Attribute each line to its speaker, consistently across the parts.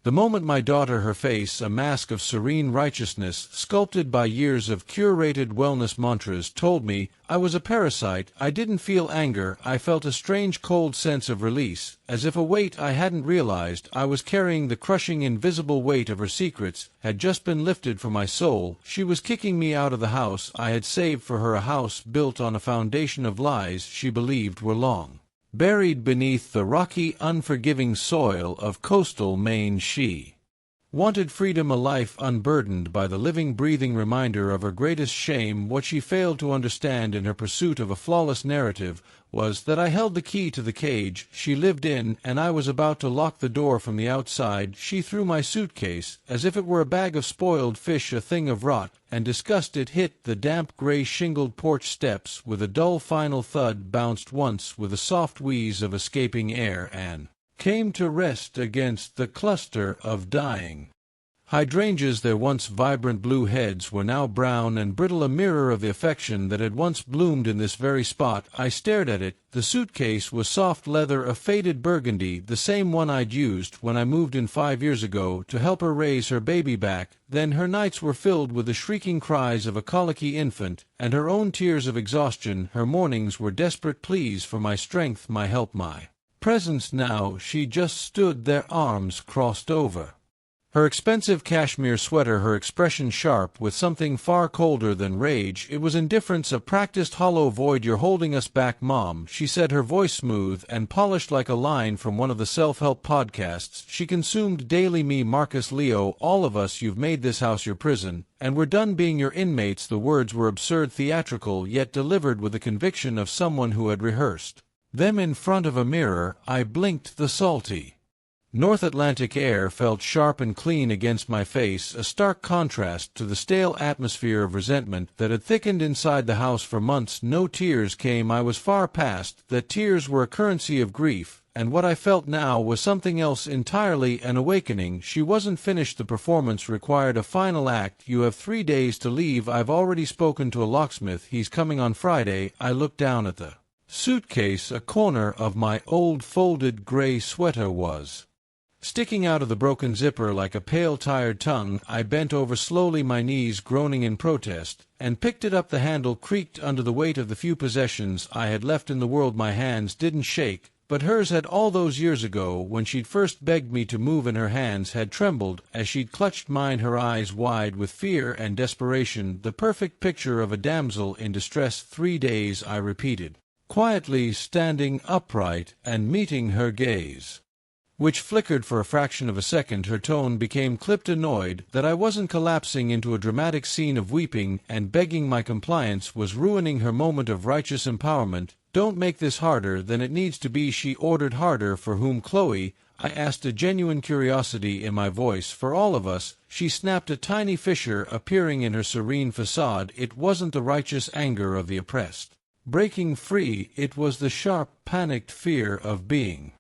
Speaker 1: The moment my daughter, her face a mask of serene righteousness sculpted by years of curated wellness mantras, told me I was a parasite, I didn't feel anger, I felt a strange cold sense of release, as if a weight I hadn't realized I was carrying, the crushing invisible weight of her secrets, had just been lifted from my soul. She was kicking me out of the house I had saved for her, a house built on a foundation of lies she believed were long buried beneath the rocky, unforgiving soil of coastal Maine. She wanted freedom, a life unburdened by the living, breathing reminder of her greatest shame. What she failed to understand in her pursuit of a flawless narrative was that I held the key to the cage she lived in, and I was about to lock the door from the outside. She threw my suitcase, as if it were a bag of spoiled fish, a thing of rot and disgust. It hit the damp, gray-shingled porch steps with a dull final thud, bounced once with a soft wheeze of escaping air, and came to rest against the cluster of dying hydrangeas. Their once vibrant blue heads were now brown and brittle, a mirror of the affection that had once bloomed in this very spot. I stared at it. The suitcase was soft leather, a faded burgundy, the same one I'd used when I moved in 5 years ago to help her raise her baby back. Then her nights were filled with the shrieking cries of a colicky infant, and her own tears of exhaustion. Her mornings were desperate pleas for my strength, my help, my presence. Now she just stood there, arms crossed over her expensive cashmere sweater, her expression sharp with something far colder than rage. It was indifference, a practiced hollow void. "You're holding us back, Mom," she said, her voice smooth and polished like a line from one of the self-help podcasts she consumed daily. "Me, Marcus, Leo, all of us, you've made this house your prison, and we're done being your inmates." The words were absurd, theatrical, yet delivered with the conviction of someone who had rehearsed them in front of a mirror. I blinked. The salty North Atlantic air felt sharp and clean against my face, a stark contrast to the stale atmosphere of resentment that had thickened inside the house for months. No tears came. I was far past that. Tears were a currency of grief, and what I felt now was something else entirely, an awakening. She wasn't finished. The performance required a final act. "You have 3 days to leave. I've already spoken to a locksmith. He's coming on Friday." I looked down at the suitcase. A corner of my old folded gray sweater was sticking out of the broken zipper like a pale, tired tongue. I bent over slowly, my knees groaning in protest, and picked it up. The handle creaked under the weight of the few possessions I had left in the world. My hands didn't shake, but hers had. All those years ago, when she'd first begged me to move, and her hands had trembled as she'd clutched mine, her eyes wide with fear and desperation, the perfect picture of a damsel in distress. 3 days, I repeated, quietly, standing upright and meeting her gaze, which flickered for a fraction of a second. Her tone became clipped, annoyed that I wasn't collapsing into a dramatic scene of weeping and begging. My compliance was ruining her moment of righteous empowerment. "Don't make this harder than it needs to be," she ordered. "Harder for whom, Chloe?" I asked, a genuine curiosity in my voice. "For all of us," she snapped, a tiny fissure appearing in her serene facade. It wasn't the righteous anger of the oppressed breaking free, it was the sharp, panicked fear of being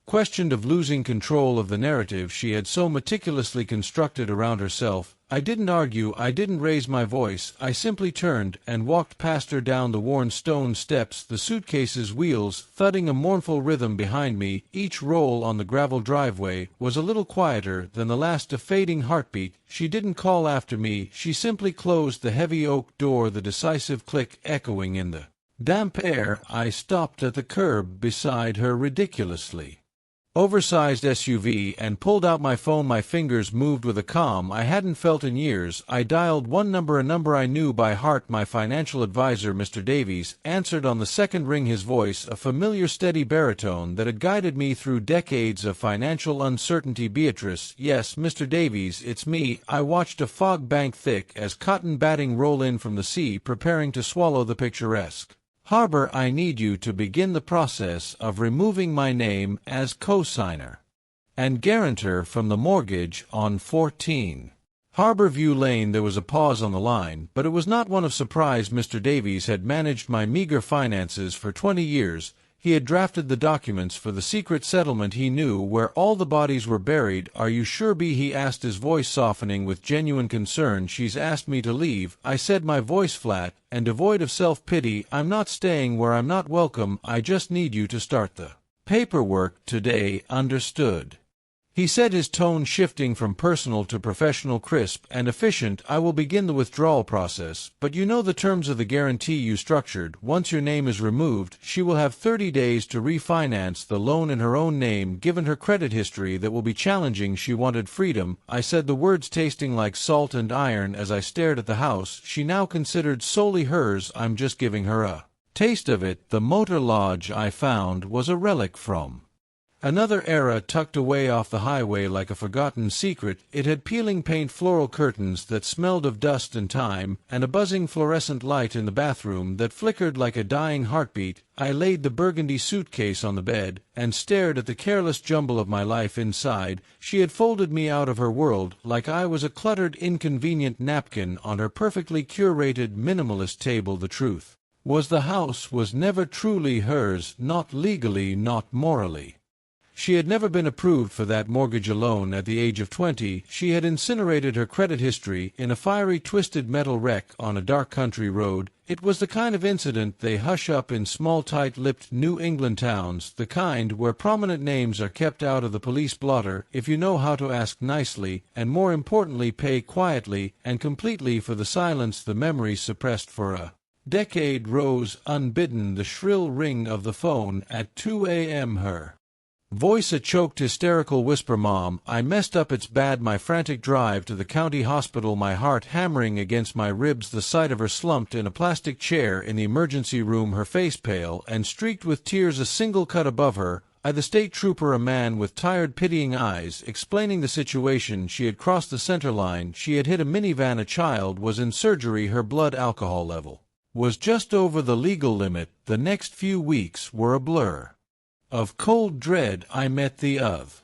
Speaker 1: questioned, of losing control of the narrative she had so meticulously constructed around herself. I didn't argue, I didn't raise my voice. I simply turned and walked past her down the worn stone steps, the suitcase's wheels thudding a mournful rhythm behind me. Each roll on the gravel driveway was a little quieter than the last, a fading heartbeat. She didn't call after me, she simply closed the heavy oak door, the decisive click echoing in the damp air. I stopped at the curb beside her ridiculously oversized SUV and pulled out my phone. My fingers moved with a calm I hadn't felt in years. I dialed one number, a number I knew by heart. My financial advisor, Mr. Davies, answered on the second ring, his voice a familiar, steady baritone that had guided me through decades of financial uncertainty. "Beatrice?" "Yes, Mr. Davies, it's me." I watched a fog bank thick as cotton batting roll in from the sea, preparing to swallow the picturesque harbor. "I need you to begin the process of removing my name as co-signer and guarantor from the mortgage on 14 Harbor View Lane." There was a pause on the line, but it was not one of surprise. Mr. Davies had managed my meager finances for 20 years. He had drafted the documents for the secret settlement. He knew where all the bodies were buried. "Are you sure, B?" he asked, his voice softening with genuine concern. "She's asked me to leave," I said, my voice flat and devoid of self-pity. "I'm not staying where I'm not welcome. I just need you to start the paperwork today." "Understood." he said, his tone shifting from personal to professional. Crisp and efficient. I will begin the withdrawal process, but you know the terms of the guarantee you structured. Once your name is removed, she will have 30 days to refinance the loan in her own name. Given her credit history, that will be challenging. She wanted freedom. I said, the words tasting like salt and iron as I stared at the house she now considered solely hers. I'm just giving her a taste of it. The motor lodge I found was a relic from another era, tucked away off the highway like a forgotten secret. It had peeling paint, floral curtains that smelled of dust and time, and a buzzing fluorescent light in the bathroom that flickered like a dying heartbeat. I laid the burgundy suitcase on the bed and stared at the careless jumble of my life inside. She had folded me out of her world like I was a cluttered, inconvenient napkin on her perfectly curated minimalist table. The truth was, the house was never truly hers, not legally, not morally. She had never been approved for that mortgage alone. At the age of 20, she had incinerated her credit history in a fiery, twisted metal wreck on a dark country road. It was the kind of incident they hush up in small, tight-lipped New England towns, the kind where prominent names are kept out of the police blotter if you know how to ask nicely, and more importantly pay quietly and completely for the silence the memories suppressed for a decade. Rose unbidden, the shrill ring of the phone at 2 a.m. Her voice a choked, hysterical whisper. Mom, I messed up, it's bad. My frantic drive to the county hospital, my heart hammering against my ribs. The sight of her slumped in a plastic chair in the emergency room, her face pale and streaked with tears, a single cut above her. The state trooper, a man with tired, pitying eyes, explaining the situation. She had crossed the center line. She had hit a minivan. A child was in surgery. Her blood alcohol level was just over the legal limit. The next few weeks were a blur of cold dread. I met the of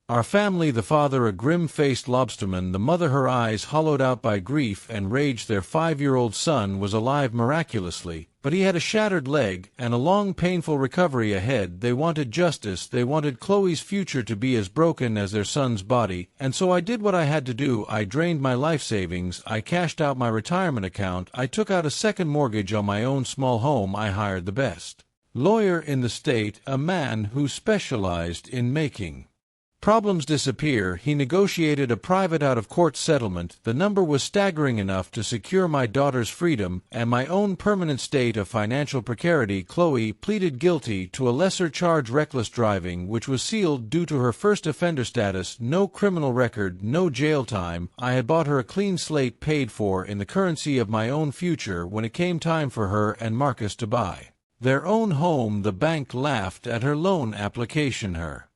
Speaker 1: our family, the father a grim-faced lobsterman, the mother her eyes hollowed out by grief and rage. Their 5-year-old son was alive miraculously, but he had a shattered leg and a long, painful recovery ahead. They wanted justice. They wanted Chloe's future to be as broken as their son's body, and so I did what I had to do. I drained my life savings. I cashed out my retirement account. I took out a second mortgage on my own small home. I hired the best lawyer in the state, a man who specialized in making problems disappear. He negotiated a private out-of-court settlement. The number was staggering enough to secure my daughter's freedom and my own permanent state of financial precarity. Chloe pleaded guilty to a lesser charge, reckless driving, which was sealed due to her first offender status. No criminal record, no jail time. I had bought her a clean slate, paid for in the currency of my own future. When it came time for her and Marcus to buy their own home, the bank laughed at her loan application. Her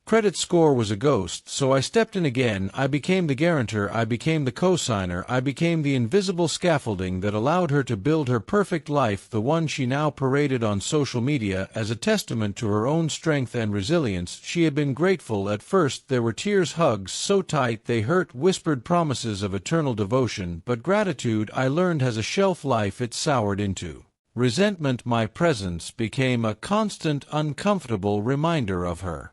Speaker 1: credit score was a ghost, so I stepped in again. I became the guarantor. I became the co-signer. I became the invisible scaffolding that allowed her to build her perfect life, the one she now paraded on social media as a testament to her own strength and resilience. She had been grateful. At first there were tears, hugs so tight they hurt, whispered promises of eternal devotion, but gratitude, I learned, has a shelf life. It soured into resentment. My presence became a constant, uncomfortable reminder of her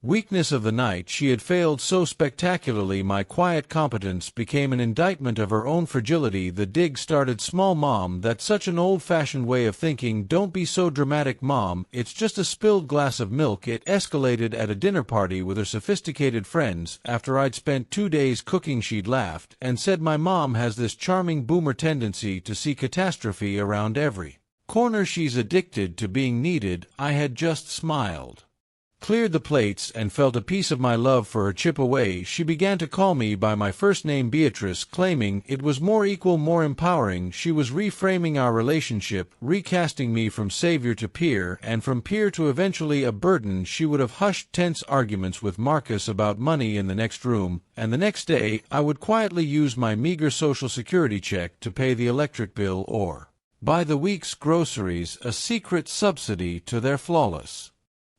Speaker 1: weakness of the night. She had failed so spectacularly. My quiet competence became an indictment of her own fragility. The dig started small. Mom, that's such an old-fashioned way of thinking. Don't be so dramatic. Mom, it's just a spilled glass of milk. It escalated at a dinner party with her sophisticated friends. After I'd spent 2 days cooking, she'd laughed and said, my mom has this charming boomer tendency to see catastrophe around every corner. She's addicted to being needed. I had just smiled, cleared the plates, and felt a piece of my love for her chip away. She began to call me by my first name, Beatrice, claiming it was more equal, more empowering. She was reframing our relationship, recasting me from savior to peer, and from peer to eventually a burden. She would have hushed tense arguments with Marcus about money in the next room, and the next day I would quietly use my meager Social Security check to pay the electric bill or buy the week's groceries, a secret subsidy to their flawless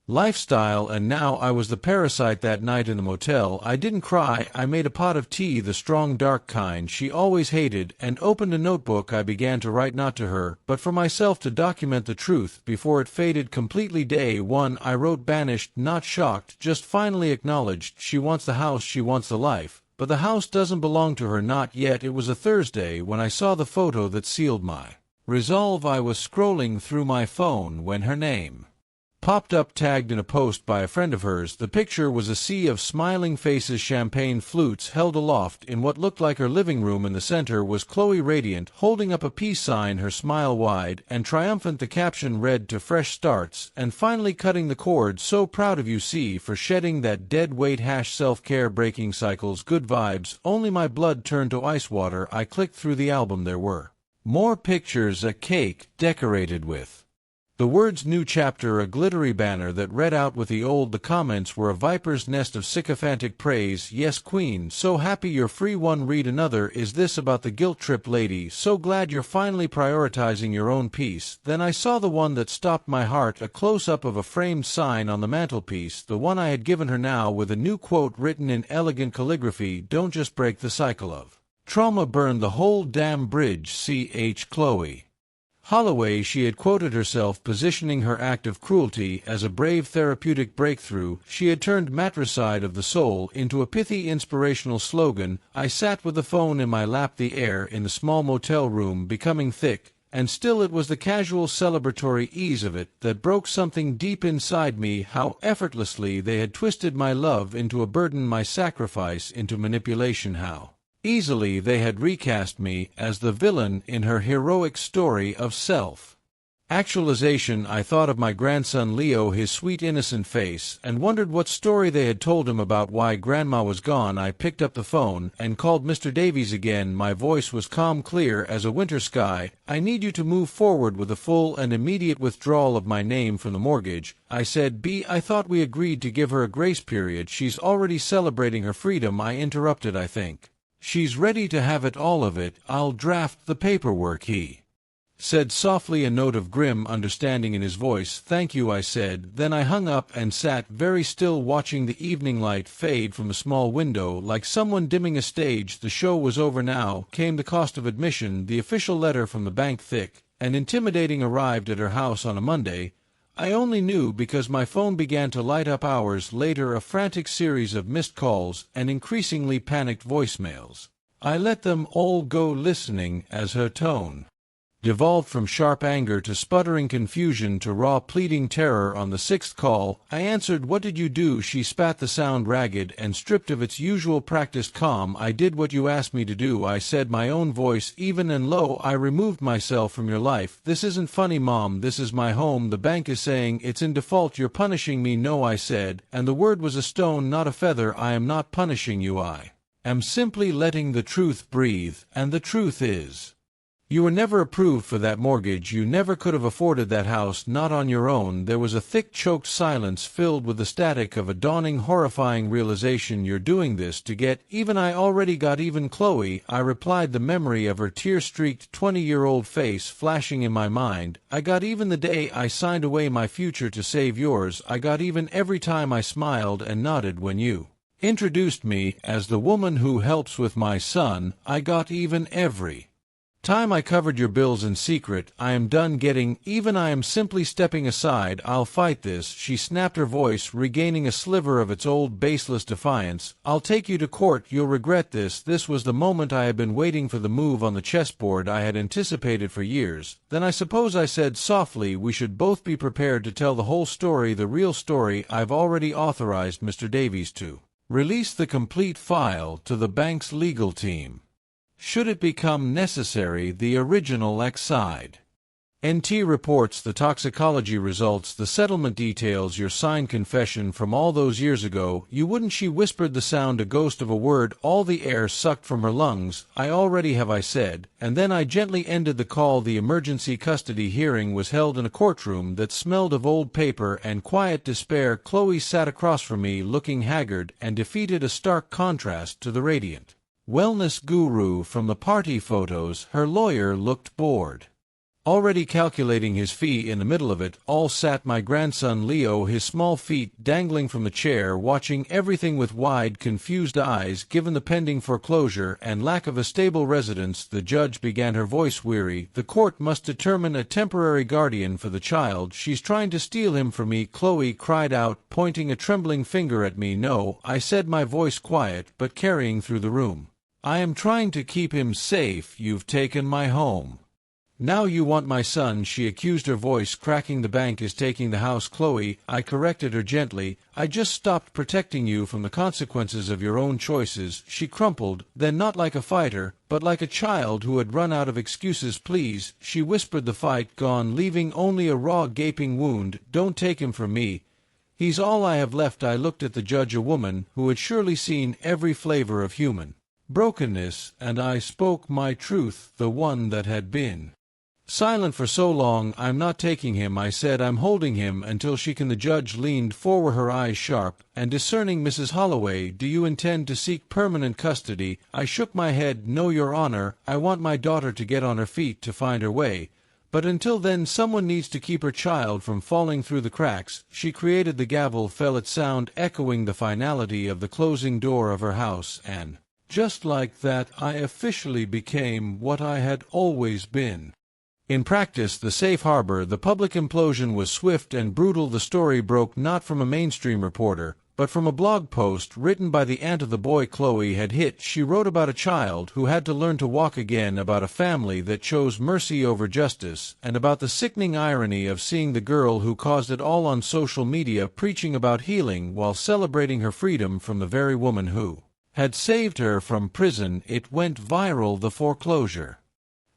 Speaker 1: lifestyle. And now I was the parasite. That night in the motel, I didn't cry. I made a pot of tea, the strong, dark kind she always hated, and opened a notebook. I began to write, not to her, but for myself, to document the truth before it faded completely. Day 1, I wrote, banished, not shocked, just finally acknowledged. She wants the house, she wants the life, but the house doesn't belong to her, not yet. It was a Thursday when I saw the photo that sealed my resolve. I was scrolling through my phone when her name popped up tagged in a post by a friend of hers. The picture was a sea of smiling faces, champagne flutes held aloft. In what looked like her living room in the center was Chloe, radiant, holding up a peace sign, her smile wide and triumphant. The caption read, "To fresh starts, and finally cutting the cord. So proud of you, C, for shedding that dead weight. Self-care, breaking cycles, good vibes. Only my blood turned to ice water." I clicked through the album. There were more pictures, a cake decorated with the words "New Chapter," a glittery banner that read out with the old. The comments were a viper's nest of sycophantic praise. "Yes, queen, so happy you're free." One read another, "Is this about the guilt trip lady? So glad you're finally prioritizing your own peace." Then I saw the one that stopped my heart, a close-up of a framed sign on the mantelpiece, the one I had given her now, with a new quote written in elegant calligraphy: "Don't just break the cycle of trauma, burn the whole damn bridge. Ch. Chloe Holloway." She had quoted herself, positioning her act of cruelty as a brave therapeutic breakthrough. She had turned matricide of the soul into a pithy inspirational slogan. I sat with the phone in my lap, the air in the small motel room becoming thick and still. It was the casual celebratory ease of it that broke something deep inside me. How effortlessly they had twisted my love into a burden, my sacrifice into manipulation. How easily they had recast me as the villain in her heroic story of self-actualization. I thought of my grandson Leo, his sweet innocent face, and wondered what story they had told him about why Grandma was gone. I picked up the phone and called Mr. Davies again. My voice was calm, clear as a winter sky. "I need you to move forward with a full and immediate withdrawal of my name from the mortgage," I said. "B, I thought we agreed to give her a grace period. She's already celebrating her freedom." I interrupted. "I think she's ready to have it, all of it. I'll draft the paperwork," he said softly, a note of grim understanding in his voice. "Thank you," I said. Then I hung up and sat very still, watching the evening light fade from a small window like someone dimming a stage. The show was over now. Came the cost of admission. The official letter from the bank, thick and intimidating, arrived at her house on a Monday. I only knew because my phone began to light up hours later, a frantic series of missed calls and increasingly panicked voicemails. I let them all go, listening as her tone devolved from sharp anger to sputtering confusion to raw pleading terror. On the sixth call, I answered. "What did you do?" She spat, the sound ragged and stripped of its usual practiced calm. "I did what you asked me to do," I said, my own voice even and low. "I removed myself from your life." "This isn't funny, Mom. This is my home. The bank is saying it's in default. You're punishing me." "No," I said, and the word was a stone, not a feather. "I am not punishing you. I am simply letting the truth breathe, and the truth is, you were never approved for that mortgage. You never could have afforded that house, not on your own." There was a thick, choked silence filled with the static of a dawning, horrifying realization. "You're doing this to get even." "I already got even, Chloe," I replied, the memory of her tear-streaked 20-year-old face flashing in my mind. "I got even the day I signed away my future to save yours. I got even every time I smiled and nodded when you introduced me as the woman who helps with my son. I got even every time I covered your bills in secret. I am done getting even. I am simply stepping aside. I'll fight this." She snapped, her voice regaining a sliver of its old baseless defiance. "I'll take you to court. You'll regret this." This was the moment I had been waiting for, the move on the chessboard I had anticipated for years. "Then I suppose," I said softly, "we should both be prepared to tell the whole story, the real story. I've already authorized Mr. Davies to release the complete file to the bank's legal team, should it become necessary. The original X-side NT reports, the toxicology results, the settlement details, your signed confession from all those years ago. You wouldn't." She whispered, the sound a ghost of a word, all the air sucked from her lungs. "I already have," I said, and then I gently ended the call. The emergency custody hearing was held in a courtroom that smelled of old paper and quiet despair. Chloe sat across from me, looking haggard and defeated, a stark contrast to the radiant wellness guru from the party photos. Her lawyer looked bored, already calculating his fee. In the middle of it all sat my grandson Leo, his small feet dangling from the chair, watching everything with wide, confused eyes. "Given the pending foreclosure and lack of a stable residence," the judge began, her voice weary, "the court must determine a temporary guardian for the child. She's trying to steal him from me." Chloe cried out, pointing a trembling finger at me. "No," I said, my voice quiet but carrying through the room. "I am trying to keep him safe. You've taken my home. Now you want my son, she accused, her voice cracking. The bank is taking the house, Chloe, I corrected her gently. I just stopped protecting you from the consequences of your own choices. She crumpled, then not like a fighter, but like a child who had run out of excuses. Please, she whispered, the fight gone, leaving only a raw gaping wound. Don't take him from me. He's all I have left. I looked at the judge, a woman who had surely seen every flavor of human brokenness, and I spoke my truth, the one that had been silent for so long. I'm not taking him, I said. I'm holding him until she can. The judge leaned forward, her eyes sharp and discerning. Mrs. Holloway, do you intend to seek permanent custody? I shook my head. No, Your Honor. I want my daughter to get on her feet, to find her way. But until then, someone needs to keep her child from falling through the cracks. She created. The gavel fell, its sound echoing the finality of the closing door of her house, and just like that, I officially became what I had always been. In practice, the safe harbor, the public implosion was swift and brutal. The story broke not from a mainstream reporter, but from a blog post written by the aunt of the boy Chloe had hit. She wrote about a child who had to learn to walk again, about a family that chose mercy over justice, and about the sickening irony of seeing the girl who caused it all on social media preaching about healing while celebrating her freedom from the very woman who had saved her from prison. It went viral. The foreclosure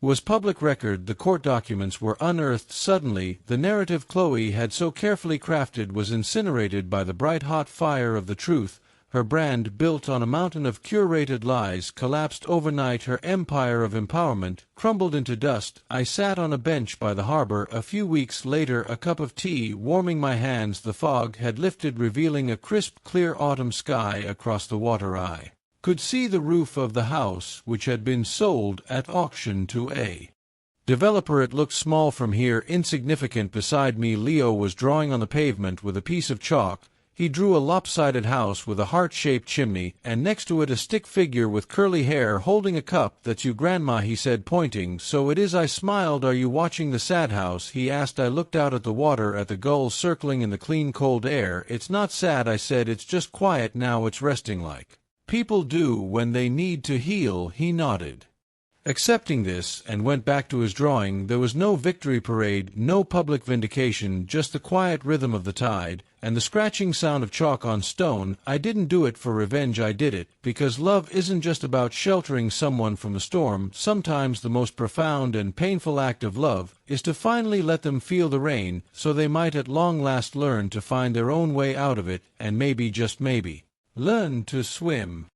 Speaker 1: was public record. The court documents were unearthed suddenly. The narrative Chloe had so carefully crafted was incinerated by the bright-hot fire of the truth. Her brand, built on a mountain of curated lies, collapsed overnight. Her empire of empowerment crumbled into dust. I sat on a bench by the harbor a few weeks later, a cup of tea warming my hands. The fog had lifted, revealing a crisp, clear autumn sky across the water. I could see the roof of the house, which had been sold at auction to a developer. It looked small from here, insignificant beside me. Leo was drawing on the pavement with a piece of chalk. He drew a lopsided house with a heart-shaped chimney, and next to it a stick figure with curly hair holding a cup. That's you, Grandma, he said, pointing. So it is, I smiled. Are you watching the sad house? He asked. I looked out at the water, at the gulls circling in the clean, cold air. It's not sad, I said. It's just quiet now. It's resting like people do when they need to heal. He nodded, accepting this, and went back to his drawing. There was no victory parade, no public vindication, just the quiet rhythm of the tide, and the scratching sound of chalk on stone. I didn't do it for revenge. I did it because love isn't just about sheltering someone from a storm. Sometimes the most profound and painful act of love is to finally let them feel the rain, so they might at long last learn to find their own way out of it, and maybe, just maybe, learn to swim.